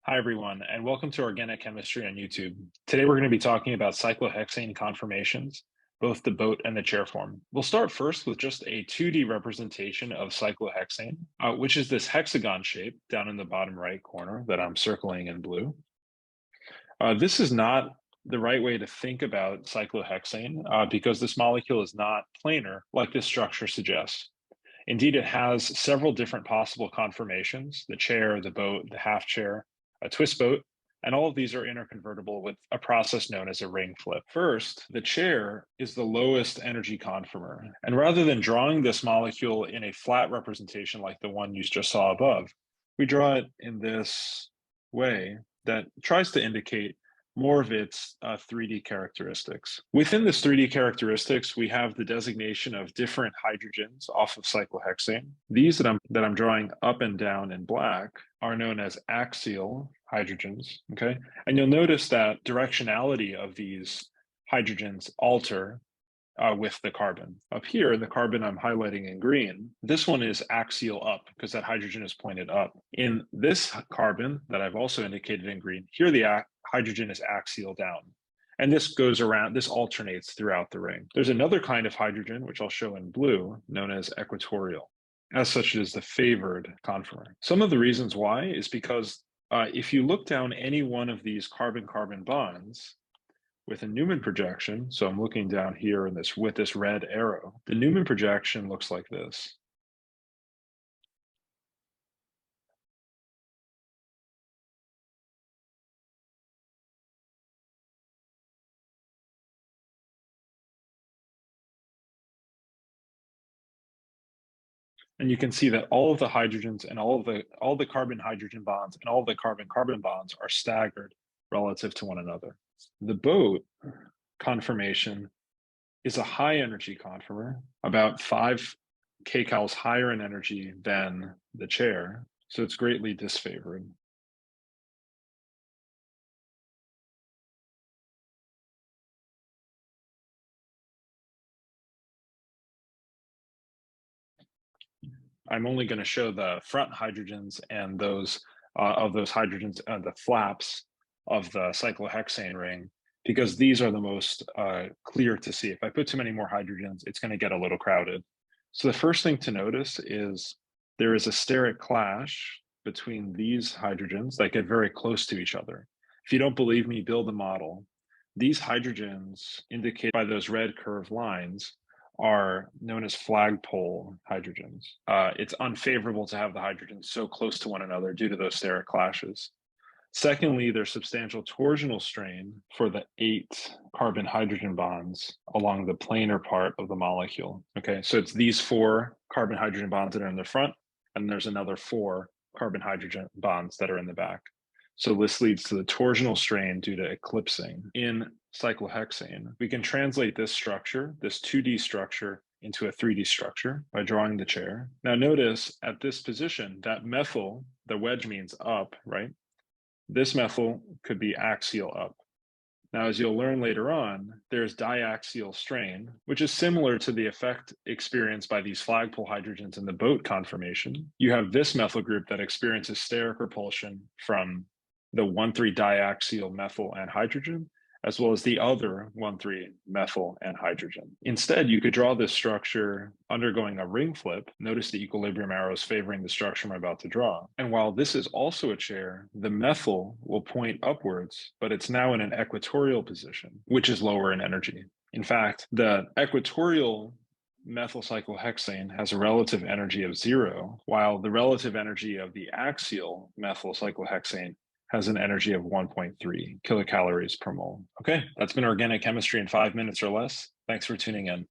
Hi, everyone, and welcome to Organic Chemistry on YouTube. Today, we're going to be talking about cyclohexane conformations, both the boat and the chair form. We'll start first with just a 2D representation of cyclohexane, which is this hexagon shape down in the bottom right corner that I'm circling in blue. This is not the right way to think about cyclohexane because this molecule is not planar like this structure suggests. Indeed, it has several different possible conformations: the chair, the boat, the half chair, a twist boat, and all of these are interconvertible with a process known as a ring flip. First, the chair is the lowest energy conformer. And rather than drawing this molecule in a flat representation like the one you just saw above, we draw it in this way that tries to indicate more of its 3D characteristics. Within this 3D characteristics, we have the designation of different hydrogens off of cyclohexane. These that I'm drawing up and down in black are known as axial hydrogens, okay? And you'll notice that directionality of these hydrogens alter with the carbon. Up here, the carbon I'm highlighting in green, this one is axial up because that hydrogen is pointed up. In this carbon that I've also indicated in green, here the hydrogen is axial down. And this goes around, this alternates throughout the ring. There's another kind of hydrogen, which I'll show in blue, known as equatorial. As such, it is the favored conformer. Some of the reasons why is because if you look down any one of these carbon-carbon bonds, with a Newman projection, so I'm looking down here in this with this red arrow, the Newman projection looks like this. And you can see that all of the hydrogens and all the carbon-hydrogen bonds and all the carbon-carbon bonds are staggered relative to one another. The boat conformation is a high energy conformer, about 5 kcals higher in energy than the chair, so it's greatly disfavored. I'm only going to show the front hydrogens and those hydrogens and the flaps of the cyclohexane ring, because these are the most clear to see. If I put too many more hydrogens, it's going to get a little crowded. So the first thing to notice is there is a steric clash between these hydrogens that get very close to each other. If you don't believe me, build a model. These hydrogens, indicated by those red curved lines, are known as flagpole hydrogens. It's unfavorable to have the hydrogens so close to one another due to those steric clashes. Secondly, there's substantial torsional strain for the 8 carbon hydrogen bonds along the planar part of the molecule. Okay, so it's these 4 carbon hydrogen bonds that are in the front, and there's another 4 carbon hydrogen bonds that are in the back. So this leads to the torsional strain due to eclipsing. In cyclohexane, we can translate this structure, this 2D structure, into a 3D structure by drawing the chair. Now notice at this position, that methyl, the wedge means up, right? This methyl could be axial up. Now, as you'll learn later on, there's diaxial strain, which is similar to the effect experienced by these flagpole hydrogens in the boat conformation. You have this methyl group that experiences steric repulsion from the 1,3 diaxial methyl and hydrogen, as well as the other 1,3 methyl and hydrogen. Instead, you could draw this structure undergoing a ring flip. Notice the equilibrium arrows favoring the structure I'm about to draw. And while this is also a chair, the methyl will point upwards, but it's now in an equatorial position, which is lower in energy. In fact, the equatorial methyl cyclohexane has a relative energy of 0, while the relative energy of the axial methyl cyclohexane has an energy of 1.3 kilocalories per mole. Okay, that's been Organic Chemistry in 5 minutes or less. Thanks for tuning in.